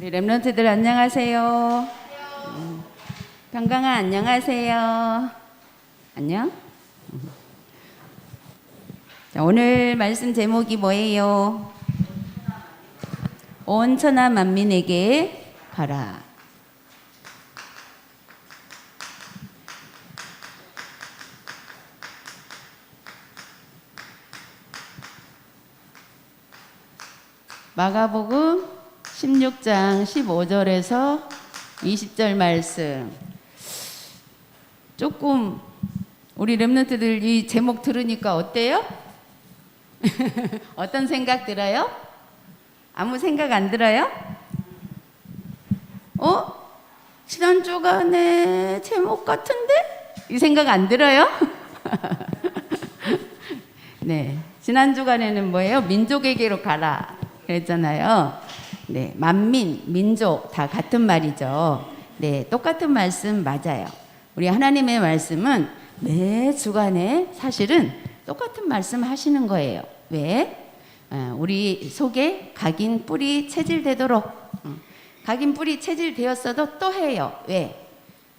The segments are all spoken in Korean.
우리 랩런트들 안녕하세요. 평강아 안녕하세요. 안녕. 자, 오늘 말씀 제목이 뭐예요? 온 천하 만민에게 가라. 마가복음 16장 15절에서 20절 말씀. 조금 우리 랩런트들 이 제목 들으니까 어때요? 어떤 생각 들어요? 아무 생각 안 들어요? 지난주가 내 제목 같은데? 이 생각 안 들어요? 네, 지난 주간에는 뭐예요? 민족에게로 가라 그랬잖아요. 네, 만민, 민족 다 같은 말이죠. 네, 똑같은 말씀 맞아요. 우리 하나님의 말씀은 매 주간에 사실은 똑같은 말씀 하시는 거예요. 왜? 우리 속에 각인 뿌리 체질되도록. 각인 뿌리 체질되었어도 또 해요. 왜?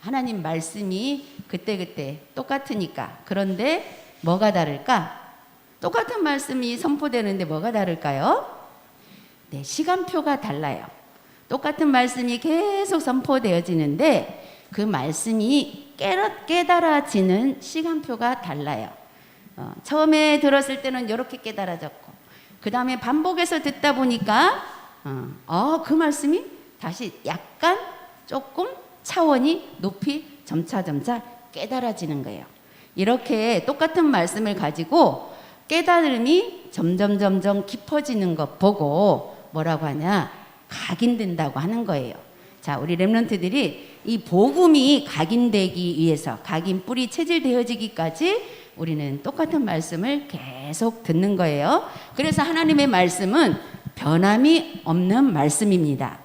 하나님 말씀이 그때그때 똑같으니까. 그런데 뭐가 다를까? 똑같은 말씀이 선포되는데 뭐가 다를까요? 네, 시간표가 달라요. 똑같은 말씀이 계속 선포되어지는데 그 말씀이 깨달아지는 시간표가 달라요. 처음에 들었을 때는 이렇게 깨달아졌고 그 다음에 반복해서 듣다 보니까 그 말씀이 다시 약간 조금 차원이 높이 점차 깨달아지는 거예요. 이렇게 똑같은 말씀을 가지고 깨달음이 점점 깊어지는 것 보고 뭐라고 하냐? 각인된다고 하는 거예요. 자, 우리 랩런트들이 이 복음이 각인되기 위해서 각인 뿌리 체질되어지기까지 우리는 똑같은 말씀을 계속 듣는 거예요. 그래서 하나님의 말씀은 변함이 없는 말씀입니다.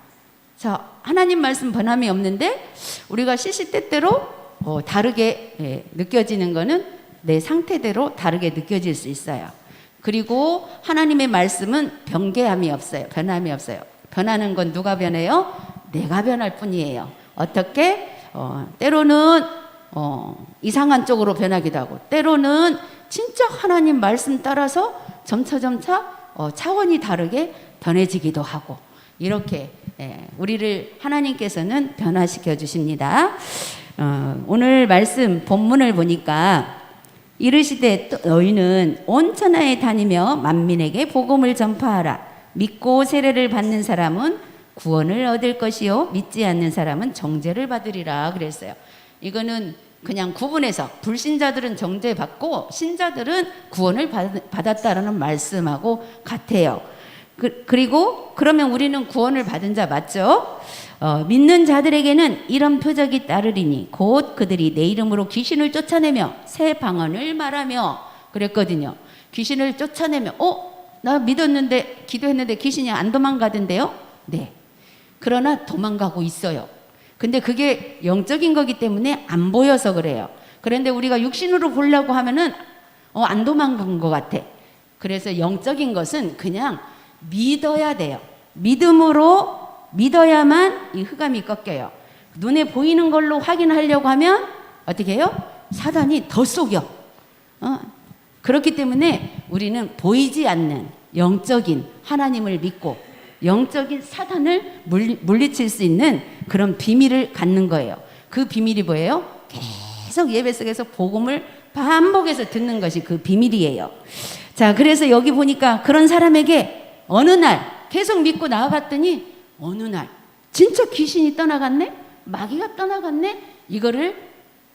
자, 하나님 말씀 변함이 없는데 우리가 시시때때로 다르게 느껴지는 거는 내 상태대로 다르게 느껴질 수 있어요. 그리고 하나님의 말씀은 변함이 없어요. 변함이 없어요. 변하는 건 누가 변해요? 내가 변할 뿐이에요. 어떻게? 때로는 이상한 쪽으로 변하기도 하고 때로는 진짜 하나님 말씀 따라서 점차 차원이 다르게 변해지기도 하고 이렇게 우리를 하나님께서는 변화시켜 주십니다. 오늘 말씀 본문을 보니까 이르시되 너희는 온 천하에 다니며 만민에게 복음을 전파하라. 믿고 세례를 받는 사람은 구원을 얻을 것이요 믿지 않는 사람은 정죄를 받으리라 그랬어요. 이거는 그냥 구분해서 불신자들은 정죄받고 신자들은 구원을 받았다라는 말씀하고 같아요. 그리고 그러면 우리는 구원을 받은 자 맞죠? 믿는 자들에게는 이런 표적이 따르리니 곧 그들이 내 이름으로 귀신을 쫓아내며 새 방언을 말하며 그랬거든요. 귀신을 쫓아내며 나 믿었는데 기도했는데 귀신이 안 도망가던데요? 네. 그러나 도망가고 있어요. 근데 그게 영적인 거기 때문에 안 보여서 그래요. 그런데 우리가 육신으로 보려고 하면은 안 도망간 것 같아. 그래서 영적인 것은 그냥 믿어야 돼요. 믿음으로 믿어야만 이 흑암이 꺾여요. 눈에 보이는 걸로 확인하려고 하면 어떻게 해요? 사단이 더 속여. 그렇기 때문에 우리는 보이지 않는 영적인 하나님을 믿고 영적인 사단을 물리칠 수 있는 그런 비밀을 갖는 거예요. 그 비밀이 뭐예요? 계속 예배 속에서 복음을 반복해서 듣는 것이 그 비밀이에요. 자, 그래서 여기 보니까 그런 사람에게 어느 날 계속 믿고 나아갔더니 어느 날 진짜 귀신이 떠나갔네? 마귀가 떠나갔네? 이거를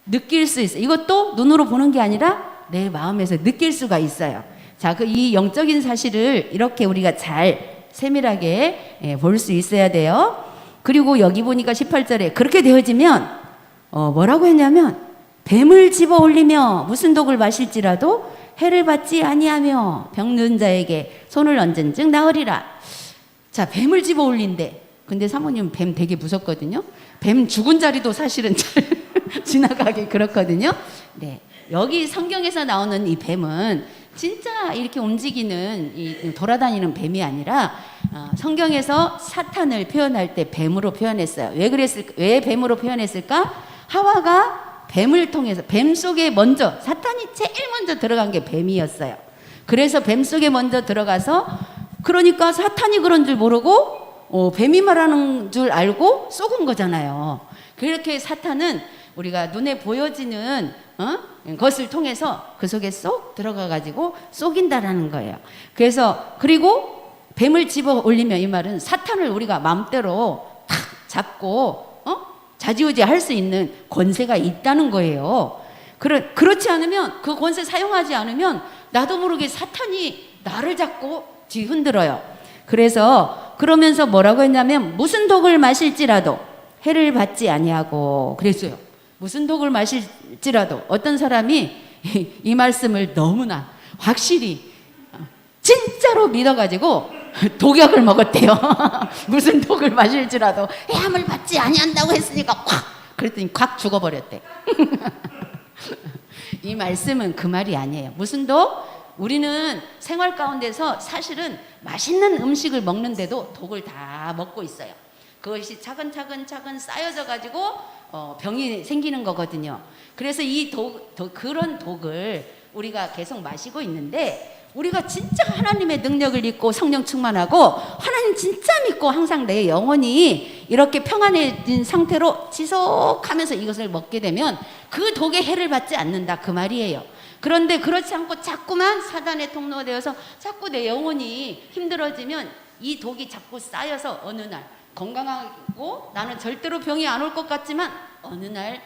느낄 수 있어요. 이것도 눈으로 보는 게 아니라 내 마음에서 느낄 수가 있어요. 자, 이 영적인 사실을 이렇게 우리가 잘 세밀하게 볼 수 있어야 돼요. 그리고 여기 보니까 18절에 그렇게 되어지면 뭐라고 했냐면 뱀을 집어 올리며 무슨 독을 마실지라도 해를 받지 아니하며 병든 자에게 손을 얹은 즉 나으리라. 자, 뱀을 집어 올린대. 근데 사모님 뱀 되게 무섭거든요. 뱀 죽은 자리도 사실은 잘 지나가기 그렇거든요. 네, 여기 성경에서 나오는 이 뱀은 진짜 이렇게 움직이는 이 돌아다니는 뱀이 아니라 성경에서 사탄을 표현할 때 뱀으로 표현했어요. 왜 뱀으로 표현했을까? 하와가 뱀을 통해서 뱀 속에 먼저 사탄이 제일 먼저 들어간 게 뱀이었어요. 그래서 뱀 속에 먼저 들어가서 그러니까 사탄이 그런 줄 모르고 뱀이 말하는 줄 알고 속은 거잖아요. 그렇게 사탄은 우리가 눈에 보여지는 것을 통해서 그 속에 쏙 들어가 가지고 속인다라는 거예요. 그래서 그리고 뱀을 집어 올리면 이 말은 사탄을 우리가 마음대로 탁 잡고 좌지우지 할 수 있는 권세가 있다는 거예요. 그렇지 않으면 그 권세 사용하지 않으면 나도 모르게 사탄이 나를 잡고 뒤흔들어요. 그래서 그러면서 뭐라고 했냐면 무슨 독을 마실지라도 해를 받지 아니하고 그랬어요. 무슨 독을 마실지라도 어떤 사람이 이 말씀을 너무나 확실히 진짜로 믿어가지고 독약을 먹었대요. 무슨 독을 마실지라도 해함을 받지 아니한다고 했으니까 콱 그랬더니 콱 죽어버렸대. 이 말씀은 그 말이 아니에요. 무슨 독? 우리는 생활 가운데서 사실은 맛있는 음식을 먹는데도 독을 다 먹고 있어요. 그것이 차근차근 쌓여져 가지고 병이 생기는 거거든요. 그래서 이 그런 독을 우리가 계속 마시고 있는데 우리가 진짜 하나님의 능력을 믿고 성령 충만하고 하나님 진짜 믿고 항상 내 영혼이 이렇게 평안해진 상태로 지속하면서 이것을 먹게 되면 그 독의 해를 받지 않는다 그 말이에요. 그런데 그렇지 않고 자꾸만 사단의 통로가 되어서 자꾸 내 영혼이 힘들어지면 이 독이 자꾸 쌓여서 어느 날 건강하고 나는 절대로 병이 안 올 것 같지만 어느 날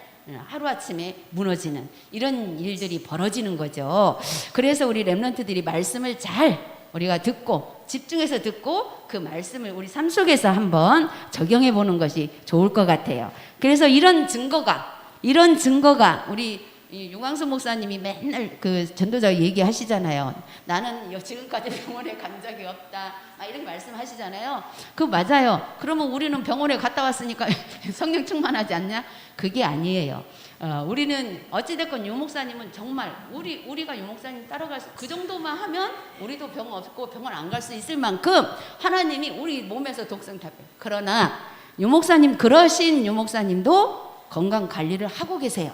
하루아침에 무너지는 이런 일들이 벌어지는 거죠. 그래서 우리 렘넌트들이 말씀을 잘 우리가 듣고 집중해서 듣고 그 말씀을 우리 삶 속에서 한번 적용해 보는 것이 좋을 것 같아요. 그래서 이런 증거가 우리 윤광수 목사님이 맨날 그 전도자 얘기하시잖아요. 나는 지금까지 병원에 간 적이 없다. 이렇게 말씀하시잖아요. 그거 맞아요. 그러면 우리는 병원에 갔다 왔으니까 성령 충만하지 않냐? 그게 아니에요. 우리는 어찌됐건 유 목사님은 정말 우리가 유 목사님 따라갈 그 정도만 하면 우리도 병 없고 병원 안 갈 수 있을 만큼 하나님이 우리 몸에서 독성 다 빼요. 그러나 그러신 유 목사님도 건강 관리를 하고 계세요.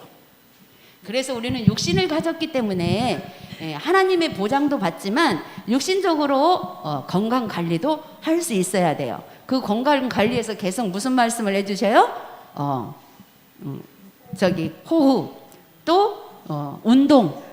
그래서 우리는 육신을 가졌기 때문에 하나님의 보장도 받지만 육신적으로 건강 관리도 할 수 있어야 돼요. 그 건강 관리에서 계속 무슨 말씀을 해주셔요? 호흡 또 운동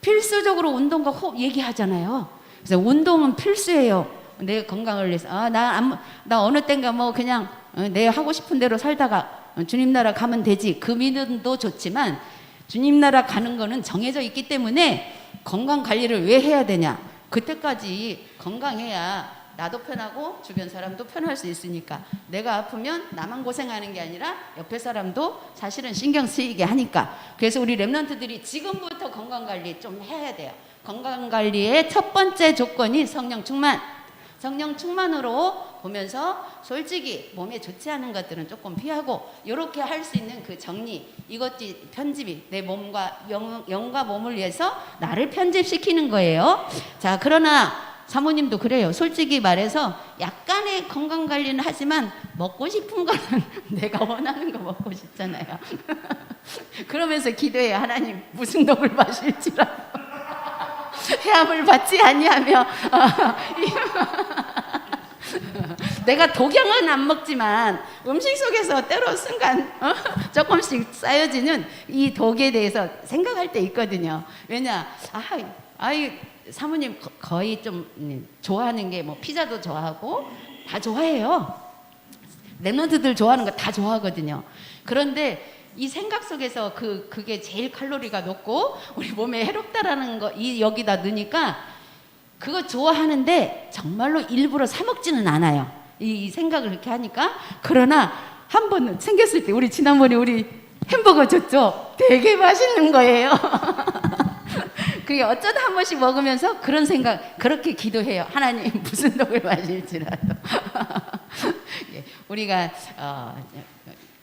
필수적으로 운동과 호흡 얘기하잖아요. 그래서 운동은 필수예요. 내 건강을 위해서 나 어느 땐가 뭐 그냥 내 하고 싶은 대로 살다가 주님 나라 가면 되지 그 믿음도 좋지만 주님 나라 가는 거는 정해져 있기 때문에 건강 관리를 왜 해야 되냐? 그때까지 건강해야 나도 편하고 주변 사람도 편할 수 있으니까 내가 아프면 나만 고생하는 게 아니라 옆에 사람도 사실은 신경 쓰이게 하니까 그래서 우리 렘넌트들이 지금부터 건강 관리 좀 해야 돼요. 건강 관리의 첫 번째 조건이 성령 충만. 성령 충만으로 보면서 솔직히 몸에 좋지 않은 것들은 조금 피하고 이렇게 할 수 있는 그 정리 이것이 편집이 내 몸과 영과 몸을 위해서 나를 편집시키는 거예요. 자 그러나 사모님도 그래요. 솔직히 말해서 약간의 건강관리는 하지만 먹고 싶은 거는 내가 원하는 거 먹고 싶잖아요. 그러면서 기도해요. 하나님 무슨 독을 마실지라도 해함을 받지 아니하며 내가 독약은 안 먹지만 음식 속에서 때로 순간 조금씩 쌓여지는 이 독에 대해서 생각할 때 있거든요. 왜냐 사모님 거의 좀 좋아하는 게 뭐 피자도 좋아하고 다 좋아해요. 렘넌트들 좋아하는 거 다 좋아하거든요. 그런데 이 생각 속에서 그게 제일 칼로리가 높고 우리 몸에 해롭다라는 거 여기다 넣으니까 그거 좋아하는데 정말로 일부러 사 먹지는 않아요. 이 생각을 그렇게 하니까. 그러나 한 번 생겼을 때 지난번에 우리 햄버거 줬죠. 되게 맛있는 거예요. 그게 어쩌다 한 번씩 먹으면서 그런 생각 그렇게 기도해요. 하나님 무슨 독을 마실지라도. 우리가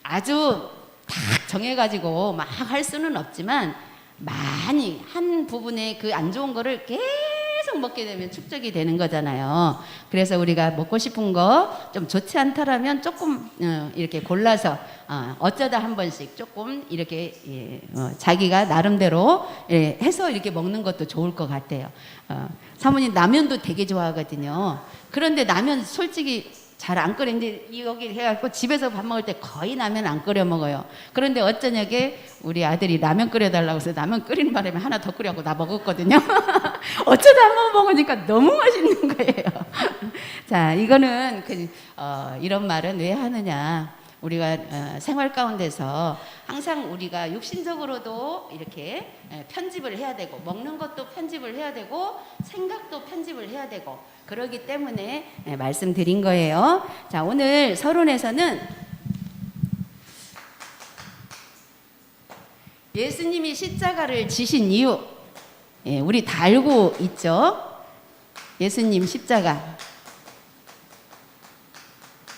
아주 딱 정해가지고 막 할 수는 없지만 많이 한 부분에 그 안 좋은 거를 계속 계속 먹게 되면 축적이 되는 거잖아요. 그래서 우리가 먹고 싶은 거 좀 좋지 않다라면 조금 이렇게 골라서 어쩌다 한 번씩 조금 이렇게 자기가 나름대로 해서 이렇게 먹는 것도 좋을 것 같아요. 사모님 라면도 되게 좋아하거든요. 그런데 라면 솔직히 잘 안 끓이는데 여기 해갖고 집에서 밥 먹을 때 거의 라면 안 끓여 먹어요. 그런데 어쩌냐게 우리 아들이 라면 끓여달라고 해서 라면 끓이는 바람에 하나 더 끓여갖고 나 먹었거든요. 어쩌다 한번 먹으니까 너무 맛있는 거예요. 자, 이거는 이런 말은 왜 하느냐. 우리가 생활 가운데서 항상 우리가 육신적으로도 이렇게 편집을 해야 되고 먹는 것도 편집을 해야 되고 생각도 편집을 해야 되고 그러기 때문에 말씀드린 거예요. 자, 오늘 서론에서는 예수님이 십자가를 지신 이유, 우리 다 알고 있죠. 예수님 십자가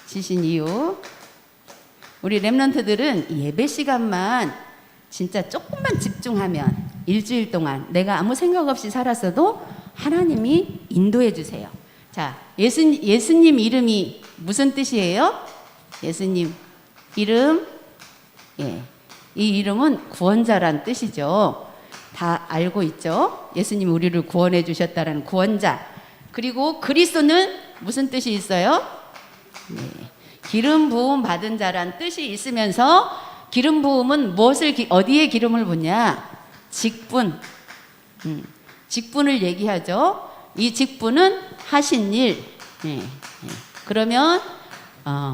지신 이유. 우리 렘넌트들은 예배 시간만 진짜 조금만 집중하면 일주일 동안 내가 아무 생각 없이 살았어도 하나님이 인도해 주세요. 자, 예수님 이름이 무슨 뜻이에요? 예수님 이름, 이 이름은 구원자란 뜻이죠. 다 알고 있죠. 예수님이 우리를 구원해 주셨다는 구원자. 그리고 그리스도는 무슨 뜻이 있어요? 기름 부음 받은 자란 뜻이 있으면서 기름 부음은 어디에 기름을 붓냐? 직분. 직분을 얘기하죠. 이 직분은 하신 일. 그러면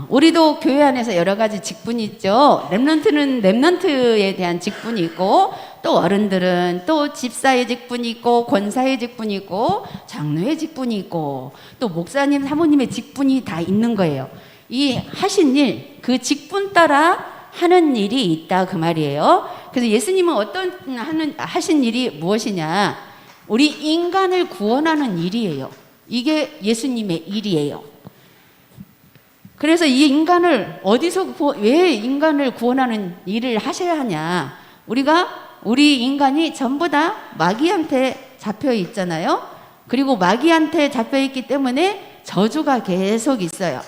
우리도 교회 안에서 여러 가지 직분이 있죠. 렘넌트는 렘넌트에 대한 직분이 있고 또 어른들은 또 집사의 직분이 있고 권사의 직분이 있고 장로의 직분이 있고 또 목사님 사모님의 직분이 다 있는 거예요. 이 하신 일, 그 직분 따라 하는 일이 있다 그 말이에요. 그래서 예수님은 하신 일이 무엇이냐? 우리 인간을 구원하는 일이에요. 이게 예수님의 일이에요. 그래서 이 인간을 왜 인간을 구원하는 일을 하셔야 하냐? 우리 인간이 전부 다 마귀한테 잡혀 있잖아요. 그리고 마귀한테 잡혀 있기 때문에 저주가 계속 있어요.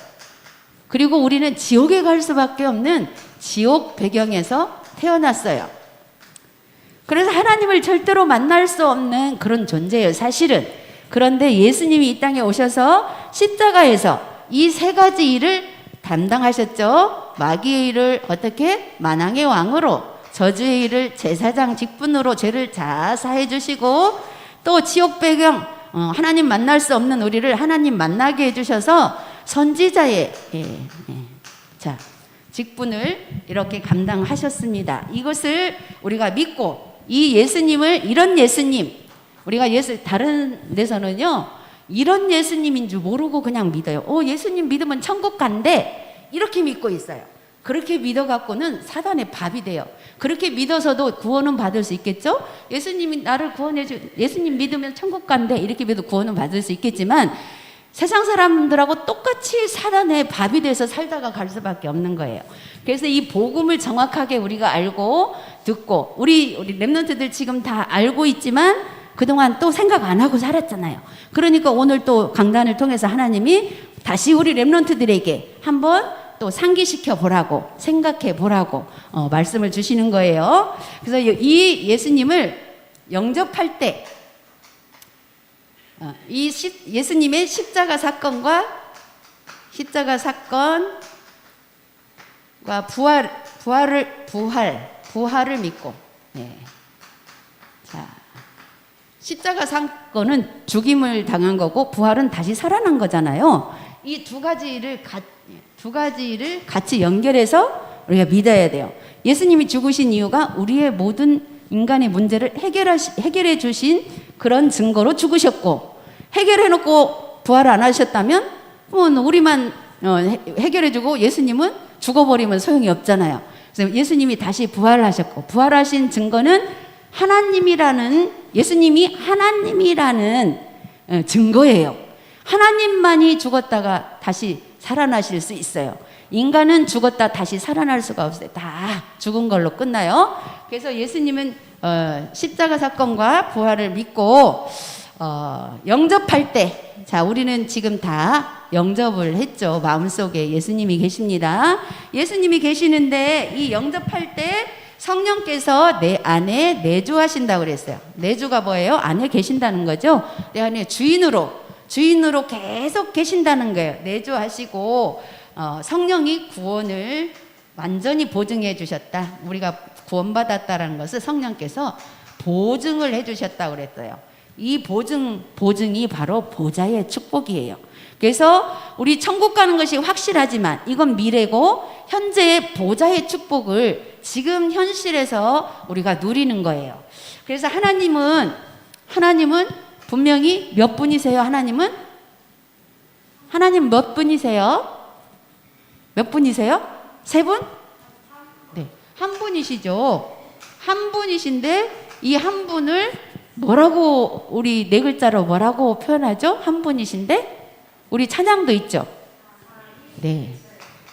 그리고 우리는 지옥에 갈 수밖에 없는 지옥 배경에서 태어났어요. 그래서 하나님을 절대로 만날 수 없는 그런 존재예요, 사실은. 그런데 예수님이 이 땅에 오셔서 십자가에서 이 세 가지 일을 담당하셨죠. 마귀의 일을 어떻게? 만왕의 왕으로, 저주의 일을 제사장 직분으로 죄를 다 사해 주시고, 또 지옥 배경, 하나님 만날 수 없는 우리를 하나님 만나게 해주셔서 선지자의 자, 직분을 이렇게 감당하셨습니다. 이것을 우리가 믿고 이 예수님을 이런 예수님, 우리가 다른 데서는요 이런 예수님인 줄 모르고 그냥 믿어요. 예수님 믿으면 천국 간대 이렇게 믿고 있어요. 그렇게 믿어갖고는 사단의 밥이 돼요. 그렇게 믿어서도 구원은 받을 수 있겠죠? 예수님이 나를 예수님 믿으면 천국 간대 이렇게 믿어 구원은 받을 수 있겠지만 세상 사람들하고 똑같이 사단의 밥이 돼서 살다가 갈 수밖에 없는 거예요. 그래서 이 복음을 정확하게 우리가 알고 듣고 우리 렘넌트들 지금 다 알고 있지만 그동안 또 생각 안 하고 살았잖아요. 그러니까 오늘 또 강단을 통해서 하나님이 다시 우리 렘넌트들에게 한번 또 상기시켜 보라고 생각해 보라고 말씀을 주시는 거예요. 그래서 이 예수님을 영접할 때 이 예수님의 십자가 사건과 부활을 믿고, 자, 십자가 사건은 죽임을 당한 거고 부활은 다시 살아난 거잖아요. 이 두 가지를 같이 연결해서 우리가 믿어야 돼요. 예수님이 죽으신 이유가 우리의 모든 인간의 문제를 해결해 주신 그런 증거로 죽으셨고, 해결해놓고 부활 안 하셨다면 우리만 해결해주고 예수님은 죽어버리면 소용이 없잖아요. 그래서 예수님이 다시 부활하셨고, 부활하신 증거는 예수님이 하나님이라는 증거예요. 하나님만이 죽었다가 다시 살아나실 수 있어요. 인간은 죽었다 다시 살아날 수가 없어요. 다 죽은 걸로 끝나요. 그래서 예수님은 십자가 사건과 부활을 믿고 영접할 때, 자, 우리는 지금 다 영접을 했죠. 마음속에 예수님이 계십니다. 예수님이 계시는데 이 영접할 때 성령께서 내 안에 내주하신다고 그랬어요. 내주가 뭐예요? 안에 계신다는 거죠. 내 안에 주인으로 계속 계신다는 거예요. 내주하시고 성령이 구원을 완전히 보증해 주셨다. 우리가 구원받았다라는 것을 성령께서 보증을 해 주셨다고 그랬어요. 이 보증이 바로 보좌의 축복이에요. 그래서 우리 천국 가는 것이 확실하지만 이건 미래고 현재의 보좌의 축복을 지금 현실에서 우리가 누리는 거예요. 그래서 하나님은 분명히 몇 분이세요? 하나님 몇 분이세요? 몇 분이세요? 세 분? 네, 한 분이시죠. 한 분이신데 이 한 분을 뭐라고 우리 네 글자로 뭐라고 표현하죠? 한 분이신데 우리 찬양도 있죠. 네,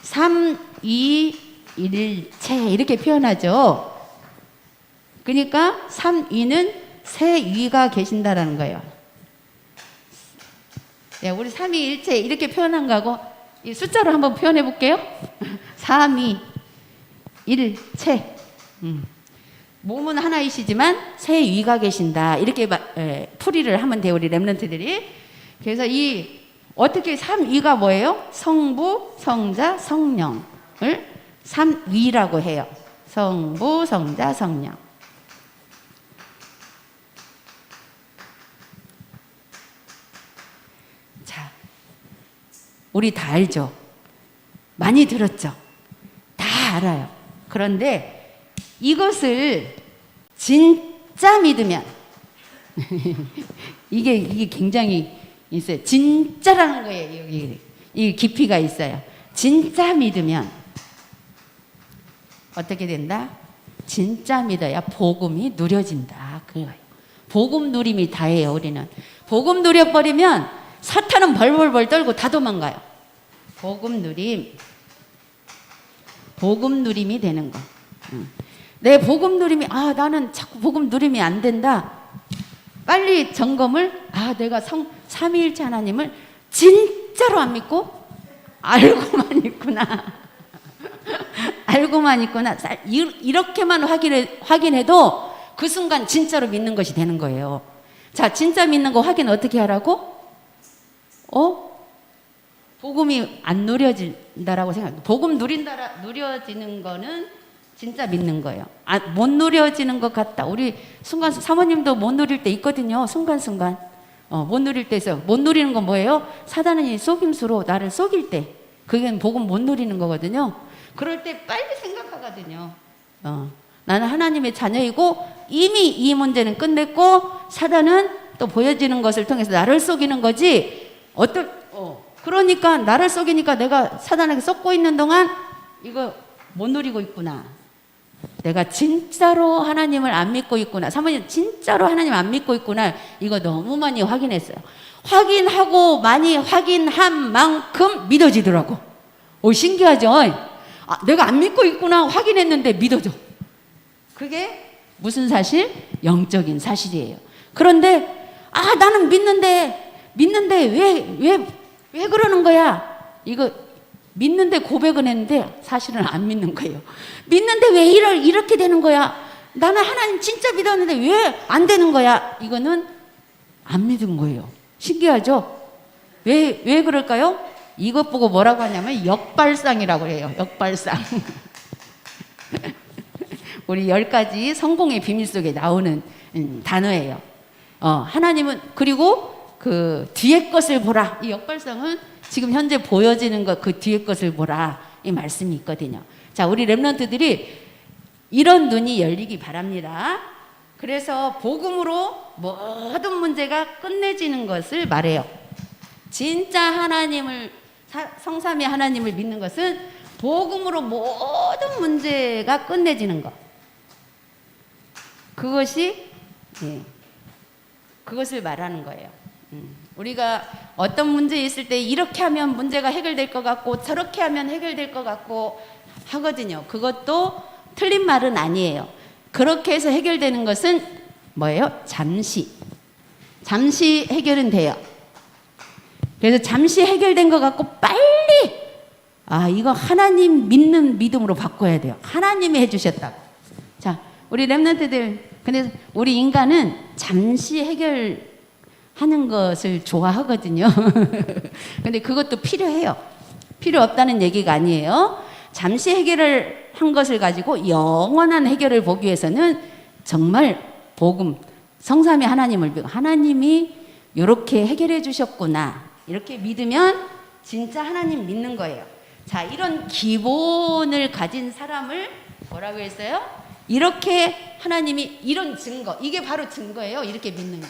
3, 2, 1체 이렇게 표현하죠. 그러니까 3, 2는 세 위가 계신다라는 거예요. 네, 우리 3, 2, 1체 이렇게 표현한 거하고 이 숫자로 한번 표현해 볼게요. 3, 2, 1체. 몸은 하나이시지만 세 위가 계신다. 이렇게 풀이를 하면 돼요, 우리 렘넌트들이. 그래서 이 어떻게 3위가 뭐예요? 성부, 성자, 성령을 3위라고 해요. 성부, 성자, 성령. 자, 우리 다 알죠? 많이 들었죠? 다 알아요. 그런데 이것을 진짜 믿으면 이게 굉장히 있어요. 진짜라는 거예요. 여기 이 깊이가 있어요. 진짜 믿으면 어떻게 된다? 진짜 믿어야 복음이 누려진다. 그거예요. 복음 누림이 다예요. 우리는 복음 누려버리면 사탄은 벌벌벌 떨고 다 도망가요. 복음 누림이 되는 거. 내 복음 누림이 나는 자꾸 복음 누림이 안 된다. 빨리 점검을 내가 삼위일체 하나님을 진짜로 안 믿고 알고만 있구나. 알고만 있구나. 이렇게만 확인해도 그 순간 진짜로 믿는 것이 되는 거예요. 자, 진짜 믿는 거 확인 어떻게 하라고? 복음이 안 누려진다라고 생각해요. 복음 누려지는 거는 진짜 믿는 거예요. 못 누려지는 것 같다. 우리 순간 사모님도 못 누릴 때 있거든요. 순간순간 못 누릴 때 있어요. 못 누리는 건 뭐예요? 사단이 속임수로 나를 속일 때, 그게 복음 못 누리는 거거든요. 그럴 때 빨리 생각하거든요. 나는 하나님의 자녀이고 이미 이 문제는 끝냈고 사단은 또 보여지는 것을 통해서 나를 속이는 거지. 그러니까 나를 속이니까 내가 사단에게 썩고 있는 동안 이거 못 누리고 있구나. 내가 진짜로 하나님을 안 믿고 있구나. 사모님 진짜로 하나님 안 믿고 있구나. 이거 너무 많이 확인했어요. 확인하고 많이 확인한 만큼 믿어지더라고. 신기하죠? 내가 안 믿고 있구나 확인했는데 믿어져. 그게 무슨 사실? 영적인 사실이에요. 그런데 나는 믿는데 왜 그러는 거야? 이거 믿는데 고백은 했는데 사실은 안 믿는 거예요. 믿는데 왜 이렇게 되는 거야? 나는 하나님 진짜 믿었는데 왜 안 되는 거야? 이거는 안 믿은 거예요. 신기하죠? 왜 그럴까요? 이것 보고 뭐라고 하냐면 역발상이라고 해요. 역발상. 우리 10가지 성공의 비밀 속에 나오는 단어예요. 하나님은 그리고 그 뒤에 것을 보라. 이 역발상은 지금 현재 보여지는 것, 그 뒤에 것을 보라. 이 말씀이 있거든요. 자, 우리 렘넌트들이 이런 눈이 열리기 바랍니다. 그래서 복음으로 모든 문제가 끝내지는 것을 말해요. 진짜 하나님을, 성삼위 하나님을 믿는 것은 복음으로 모든 문제가 끝내지는 것. 그것을 말하는 거예요. 우리가 어떤 문제 있을 때 이렇게 하면 문제가 해결될 것 같고 저렇게 하면 해결될 것 같고 하거든요. 그것도 틀린 말은 아니에요. 그렇게 해서 해결되는 것은 뭐예요? 잠시 잠시 해결은 돼요. 그래서 잠시 해결된 것 같고 빨리 이거 하나님 믿는 믿음으로 바꿔야 돼요. 하나님이 해주셨다고. 자, 우리 렘넌트들, 근데 우리 인간은 잠시 해결하는 것을 좋아하거든요. 근데 그것도 필요해요. 필요 없다는 얘기가 아니에요. 잠시 해결을 한 것을 가지고 영원한 해결을 보기 위해서는 정말 복음, 성삼위 하나님을 믿고 하나님이 이렇게 해결해 주셨구나 이렇게 믿으면 진짜 하나님 믿는 거예요. 자, 이런 기본을 가진 사람을 뭐라고 했어요? 이렇게 하나님이 이런 증거, 이게 바로 증거예요. 이렇게 믿는 게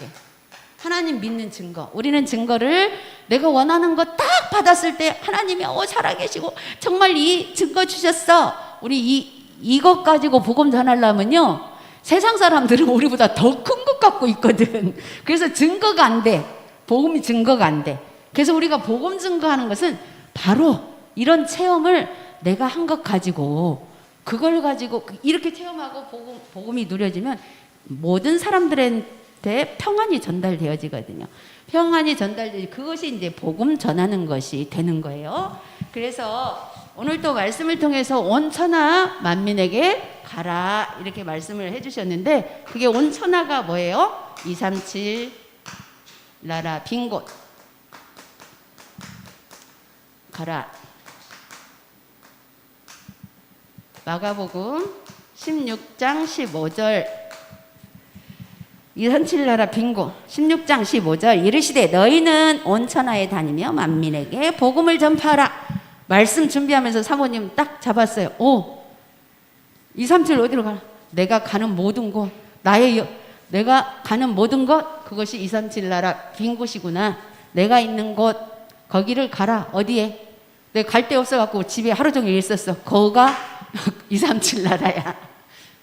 하나님 믿는 증거. 우리는 증거를 내가 원하는 거 딱 받았을 때 하나님이 살아계시고 정말 이 증거 주셨어. 우리 이것 가지고 복음 전하려면요, 세상 사람들은 우리보다 더 큰 것 갖고 있거든. 그래서 증거가 안 돼. 복음이 증거가 안 돼. 그래서 우리가 복음 증거하는 것은 바로 이런 체험을 내가 한 것 가지고 그걸 가지고 이렇게 체험하고 복음이 누려지면 모든 사람들한테 평안이 전달되어지거든요. 평안이 전달되지, 그것이 이제 복음 전하는 것이 되는 거예요. 그래서 오늘 또 말씀을 통해서 온 천하 만민에게 가라 이렇게 말씀을 해주셨는데, 그게 온 천하가 뭐예요? 237 나라 빈 곳 가라. 마가복음 16장 15절 237 나라 빈 곳 16장 15절 이르시되 너희는 온 천하에 다니며 만민에게 복음을 전파하라. 말씀 준비하면서 사모님 딱 잡았어요. 237 어디로 가라? 내가 가는 모든 곳, 내가 가는 모든 것, 그것이 237 나라 빈 곳이구나. 내가 있는 곳 거기를 가라. 어디에? 내가 갈 데 없어갖고 집에 하루 종일 있었어. 거기가 237 나라야.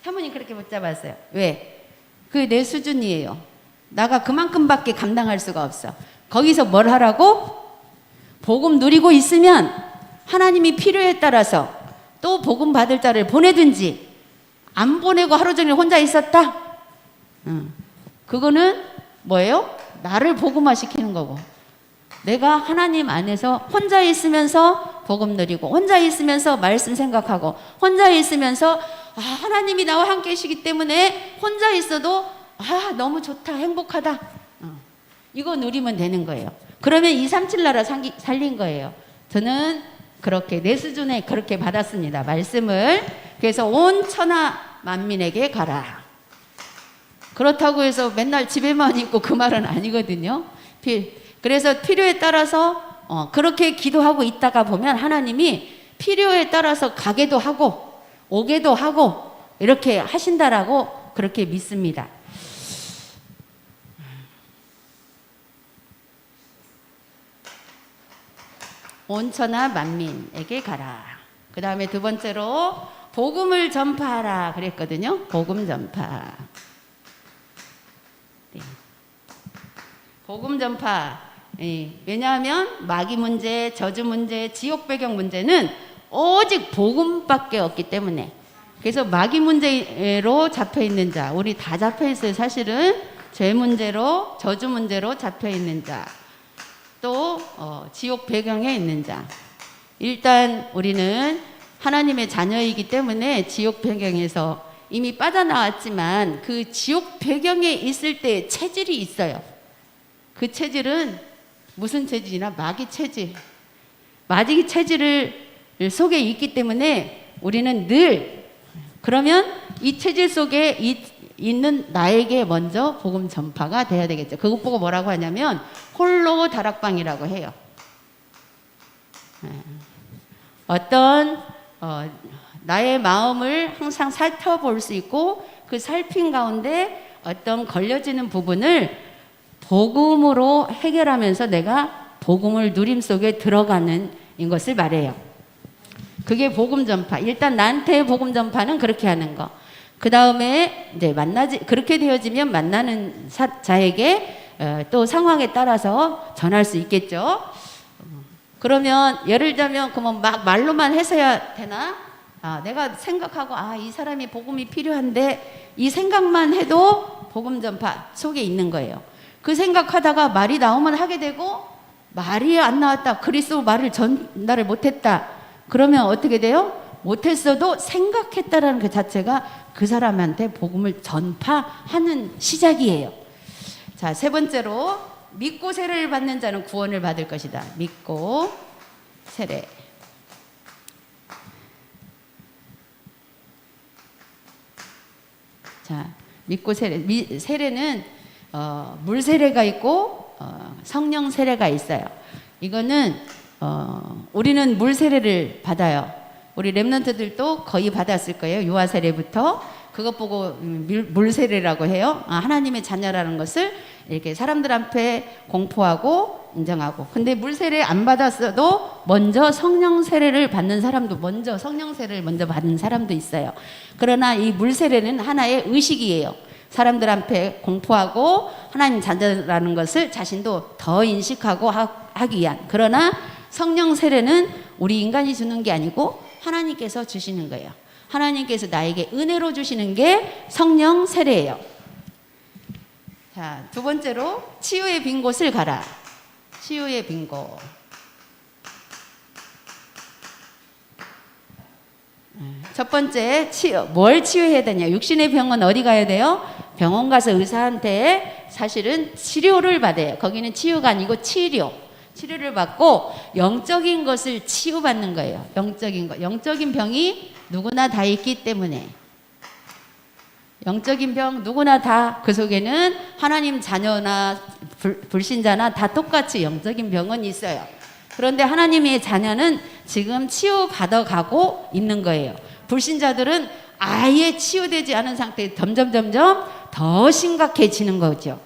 사모님 그렇게 붙잡았어요. 왜? 그게 내 수준이에요. 나가 그만큼밖에 감당할 수가 없어. 거기서 뭘 하라고? 복음 누리고 있으면 하나님이 필요에 따라서 또 복음 받을 자를 보내든지, 안 보내고 하루 종일 혼자 있었다? 그거는 뭐예요? 나를 복음화 시키는 거고, 내가 하나님 안에서 혼자 있으면서 복음 누리고, 혼자 있으면서 말씀 생각하고, 혼자 있으면서 하나님이 나와 함께 계시기 때문에 혼자 있어도 너무 좋다, 행복하다, 이거 누리면 되는 거예요. 그러면 237 나라 살린 거예요. 저는 그렇게 내 수준에 그렇게 받았습니다, 말씀을. 그래서 온 천하 만민에게 가라. 그렇다고 해서 맨날 집에만 있고 그 말은 아니거든요. 그래서 필요에 따라서 그렇게 기도하고 있다가 보면 하나님이 필요에 따라서 가게도 하고 오게도 하고 이렇게 하신다라고 그렇게 믿습니다. 온 천하 만민에게 가라. 그 다음에 두 번째로 복음을 전파하라 그랬거든요. 복음 전파. 네. 복음 전파. 왜냐하면 마귀 문제, 저주 문제, 지옥 배경 문제는 오직 복음밖에 없기 때문에. 그래서 마귀 문제로 잡혀 있는 자, 우리 다 잡혀 있어요. 사실은 죄 문제로, 저주 문제로 잡혀 있는 자, 또 지옥 배경에 있는 자. 일단 우리는 하나님의 자녀이기 때문에 지옥 배경에서 이미 빠져나왔지만 그 지옥 배경에 있을 때 체질이 있어요. 그 체질은 무슨 체질이나 마귀 체질. 마귀 체질을 속에 있기 때문에 우리는 늘, 그러면 이 체질 속에 있는 나에게 먼저 복음 전파가 돼야 되겠죠. 그것 보고 뭐라고 하냐면 홀로 다락방이라고 해요. 어떤 나의 마음을 항상 살펴볼 수 있고, 그 살핀 가운데 어떤 걸려지는 부분을 복음으로 해결하면서 내가 복음을 누림 속에 들어가는 것을 말해요. 그게 복음 전파. 일단 나한테 복음 전파는 그렇게 하는 거. 그 다음에 이제 그렇게 되어지면 만나는 자에게 또 상황에 따라서 전할 수 있겠죠. 그러면 예를 들자면 그러면 막 말로만 해서야 되나? 내가 생각하고 이 사람이 복음이 필요한데 이 생각만 해도 복음 전파 속에 있는 거예요. 그 생각하다가 말이 나오면 하게 되고 말이 안 나왔다. 그리스도 말을 전달을 못했다. 그러면 어떻게 돼요? 못했어도 생각했다라는 그 자체가 그 사람한테 복음을 전파하는 시작이에요. 자, 세 번째로 믿고 세례를 받는 자는 구원을 받을 것이다. 믿고 세례. 자, 믿고 세례. 세례는 물 세례가 있고 성령 세례가 있어요. 이거는 우리는 물 세례를 받아요. 우리 렘넌트들도 거의 받았을 거예요. 유아 세례부터. 그것 보고 물 세례라고 해요. 하나님의 자녀라는 것을 이렇게 사람들 앞에 공포하고 인정하고. 근데 물 세례 안 받았어도 먼저 성령 세례를 받는 사람도 먼저 성령 세례를 먼저 받는 사람도 있어요. 그러나 이 물 세례는 하나의 의식이에요. 사람들 앞에 공포하고 하나님 자녀라는 것을 자신도 더 인식하고 하기 위한. 그러나 성령 세례는 우리 인간이 주는 게 아니고 하나님께서 주시는 거예요. 하나님께서 나에게 은혜로 주시는 게 성령 세례예요. 자, 두 번째로 치유의 빈 곳을 가라. 치유의 빈 곳. 첫 번째, 뭘 치유해야 되냐? 육신의 병은 어디 가야 돼요? 병원 가서 의사한테 사실은 치료를 받아요. 거기는 치유가 아니고 치료를 받고 영적인 것을 치유받는 거예요. 영적인 거. 영적인 병이 누구나 다 있기 때문에. 영적인 병 누구나 다 그 속에는 하나님 자녀나 불신자나 다 똑같이 영적인 병은 있어요. 그런데 하나님의 자녀는 지금 치유받아 가고 있는 거예요. 불신자들은 아예 치유되지 않은 상태에 점점 더 심각해지는 거죠.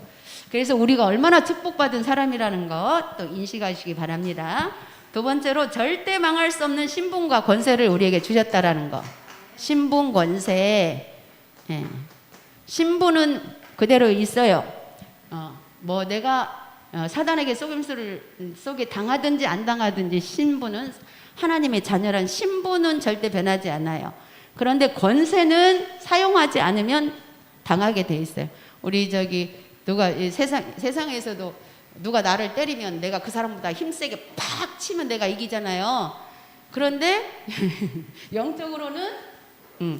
그래서 우리가 얼마나 축복받은 사람이라는 것 또 인식하시기 바랍니다. 두 번째로 절대 망할 수 없는 신분과 권세를 우리에게 주셨다라는 거. 신분, 권세. 예. 신분은 그대로 있어요. 뭐 내가 사단에게 속에 당하든지 안 당하든지 신분은 하나님의 자녀란 신분은 절대 변하지 않아요. 그런데 권세는 사용하지 않으면 당하게 돼 있어요. 우리 누가 세상에서도 누가 나를 때리면 내가 그 사람보다 힘세게 팍 치면 내가 이기잖아요. 그런데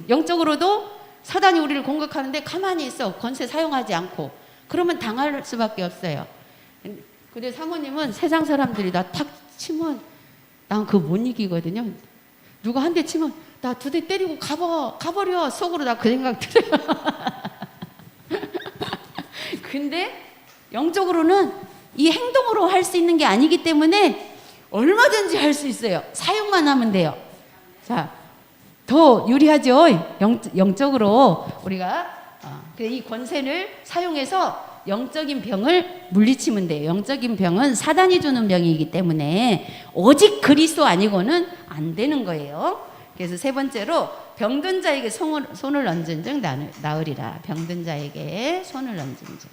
영적으로도 사단이 우리를 공격하는데 가만히 있어. 권세 사용하지 않고. 그러면 당할 수밖에 없어요. 근데 사모님은 세상 사람들이 나 탁 치면 난 그거 못 이기거든요. 누가 한 대 치면 나 두 대 때리고 가버려. 속으로 나 그 생각 들어요. 근데 영적으로는 이 행동으로 할 수 있는 게 아니기 때문에 얼마든지 할 수 있어요. 사용만 하면 돼요. 자, 더 유리하죠. 영적으로 우리가 이 권세를 사용해서 영적인 병을 물리치면 돼요. 영적인 병은 사단이 주는 병이기 때문에 오직 그리스도 아니고는 안 되는 거예요. 그래서 세 번째로 병든 자에게 손을 얹은 즉 나으리라. 병든 자에게 손을 얹은 즉.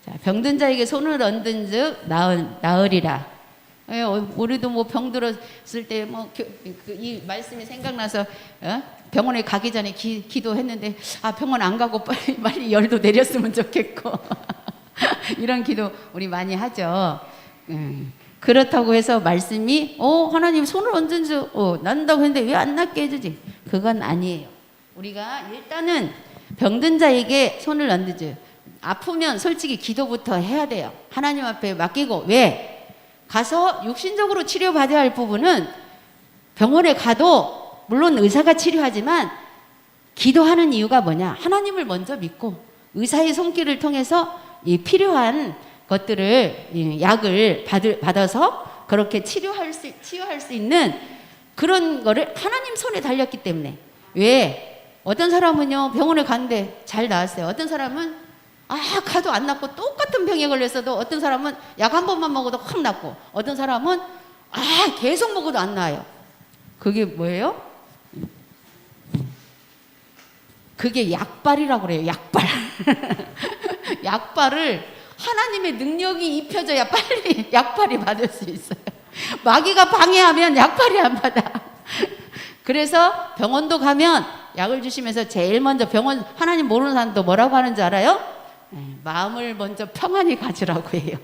자, 병든 자에게 손을 얹은 즉 나으리라. 우리도 뭐 병들었을 때 뭐 이 말씀이 생각나서 병원에 가기 전에 기도했는데 병원 안 가고 빨리 열도 내렸으면 좋겠고 이런 기도 우리 많이 하죠. 그렇다고 해서 말씀이 하나님 손을 얹은 즉 난다고 했는데 왜 안 낫게 해주지? 그건 아니에요. 우리가 일단은 병든 자에게 손을 얹은 즉 아프면 솔직히 기도부터 해야 돼요. 하나님 앞에 맡기고. 왜? 가서 육신적으로 치료받아야 할 부분은 병원에 가도 물론 의사가 치료하지만 기도하는 이유가 뭐냐? 하나님을 먼저 믿고 의사의 손길을 통해서 이 필요한 것들을 약을 받아서 그렇게 치유할 수 있는 그런 거를 하나님 손에 달렸기 때문에. 왜? 어떤 사람은요 병원에 갔는데 잘 나았어요. 어떤 사람은 가도 안 낫고 똑같은 병에 걸렸어도 어떤 사람은 약 한 번만 먹어도 확 낫고 어떤 사람은 계속 먹어도 안 나아요. 그게 뭐예요? 그게 약발이라고 그래요. 약발. 약발을 하나님의 능력이 입혀져야 빨리 약발이 받을 수 있어요. 마귀가 방해하면 약발이 안 받아. 그래서 병원도 가면 약을 주시면서 제일 먼저 병원, 하나님 모르는 사람도 뭐라고 하는 줄 알아요? 마음을 먼저 평안히 가지라고 해요.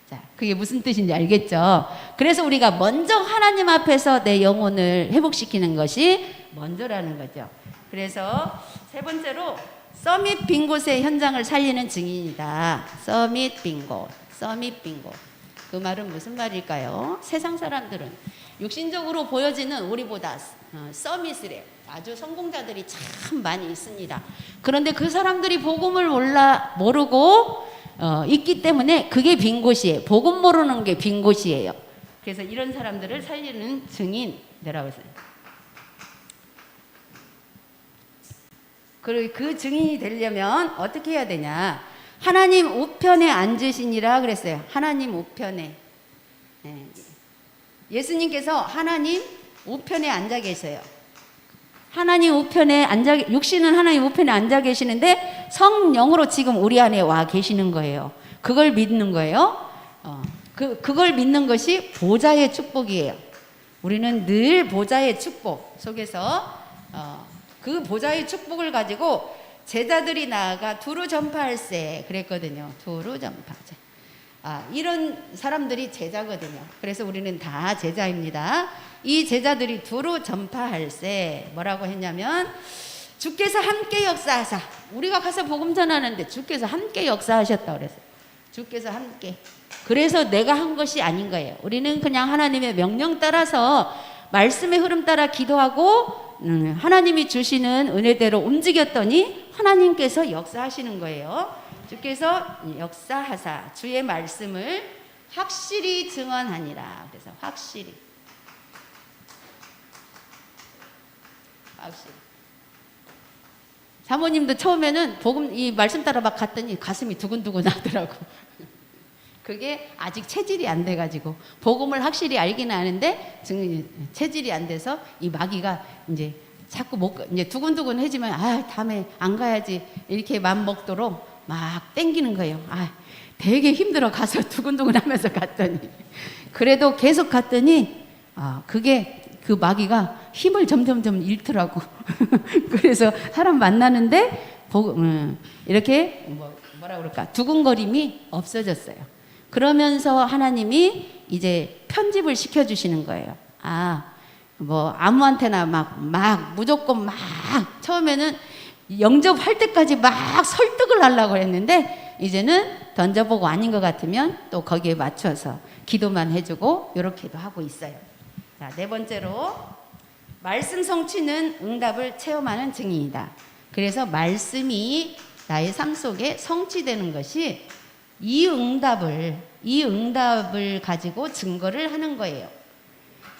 자, 그게 무슨 뜻인지 알겠죠? 그래서 우리가 먼저 하나님 앞에서 내 영혼을 회복시키는 것이 먼저라는 거죠. 그래서 세 번째로 서밋 빈곳의 현장을 살리는 증인이다. 서밋 빈곳, 서밋 빈곳. 그 말은 무슨 말일까요? 세상 사람들은 육신적으로 보여지는 우리보다 서밋을 해요. 아주 성공자들이 참 많이 있습니다. 그런데 그 사람들이 복음을 모르고 있기 때문에 그게 빈 곳이에요. 복음 모르는 게 빈 곳이에요. 그래서 이런 사람들을 살리는 증인이라고 했어요. 그리고 그 증인이 되려면 어떻게 해야 되냐? 하나님 우편에 앉으시니라 그랬어요. 하나님 우편에. 네. 예수님께서 하나님 우편에 앉아 계세요. 하나님 우편에 육신은 하나님 우편에 앉아 계시는데 성령으로 지금 우리 안에 와 계시는 거예요. 그걸 믿는 거예요. 그걸 믿는 것이 보좌의 축복이에요. 우리는 늘 보좌의 축복 속에서 그 보좌의 축복을 가지고 제자들이 나아가 두루 전파할세 그랬거든요. 두루 전파. 이런 사람들이 제자거든요. 그래서 우리는 다 제자입니다. 이 제자들이 두루 전파할세 뭐라고 했냐면 주께서 함께 역사하사, 우리가 가서 복음 전하는데 주께서 함께 역사하셨다 그랬어요. 주께서 함께. 그래서 내가 한 것이 아닌 거예요. 우리는 그냥 하나님의 명령 따라서 말씀의 흐름 따라 기도하고 하나님이 주시는 은혜대로 움직였더니 하나님께서 역사하시는 거예요. 주께서 역사하사 주의 말씀을 확실히 증언하니라. 그래서 확실히. 사모님도 처음에는 복음 이 말씀 따라 막 갔더니 가슴이 두근두근 하더라고. 그게 아직 체질이 안 돼가지고 복음을 확실히 알기는 아는데 체질이 안 돼서 이 마귀가 이제 자꾸 이제 두근두근해지면 다음에 안 가야지 이렇게 맘 먹도록 막 땡기는 거예요. 되게 힘들어 가서 두근두근하면서 갔더니 그래도 계속 갔더니 그게 그 마귀가 힘을 점점점 잃더라고. 그래서 사람 만나는데 이렇게 뭐라 그럴까 두근거림이 없어졌어요. 그러면서 하나님이 이제 편집을 시켜주시는 거예요. 아무한테나 막 무조건 막 처음에는 영접할 때까지 막 설득을 하려고 했는데 이제는 던져보고 아닌 것 같으면 또 거기에 맞춰서 기도만 해주고 이렇게도 하고 있어요. 자, 네 번째로 말씀 성취는 응답을 체험하는 증인이다. 그래서 말씀이 나의 삶 속에 성취되는 것이 이 응답을 가지고 증거를 하는 거예요.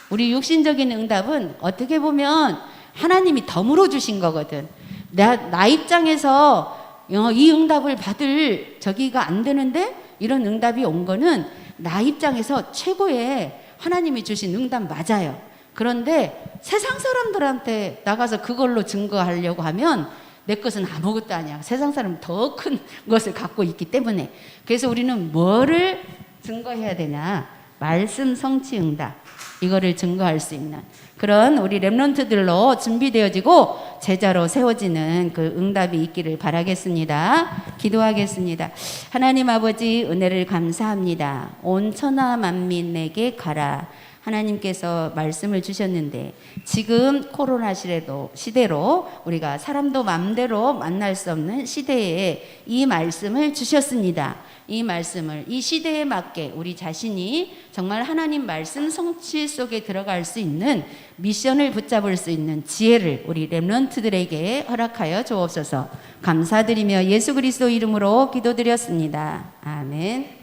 우리 육신적인 응답은 어떻게 보면 하나님이 덤으로 주신 거거든. 나 입장에서 이 응답을 받을 저기가 안 되는데 이런 응답이 온 거는 나 입장에서 최고의 하나님이 주신 응답 맞아요. 그런데 세상 사람들한테 나가서 그걸로 증거하려고 하면 내 것은 아무것도 아니야. 세상 사람은 더 큰 것을 갖고 있기 때문에. 그래서 우리는 뭐를 증거해야 되냐? 말씀 성취 응답. 이거를 증거할 수 있는 그런 우리 렘넌트들로 준비되어지고 제자로 세워지는 그 응답이 있기를 바라겠습니다. 기도하겠습니다. 하나님 아버지 은혜를 감사합니다. 온 천하 만민에게 가라. 하나님께서 말씀을 주셨는데 지금 코로나 시대로 우리가 사람도 마음대로 만날 수 없는 시대에 이 말씀을 주셨습니다. 이 말씀을 이 시대에 맞게 우리 자신이 정말 하나님 말씀 성취 속에 들어갈 수 있는 미션을 붙잡을 수 있는 지혜를 우리 렘넌트들에게 허락하여 주옵소서. 감사드리며 예수 그리스도 이름으로 기도드렸습니다. 아멘.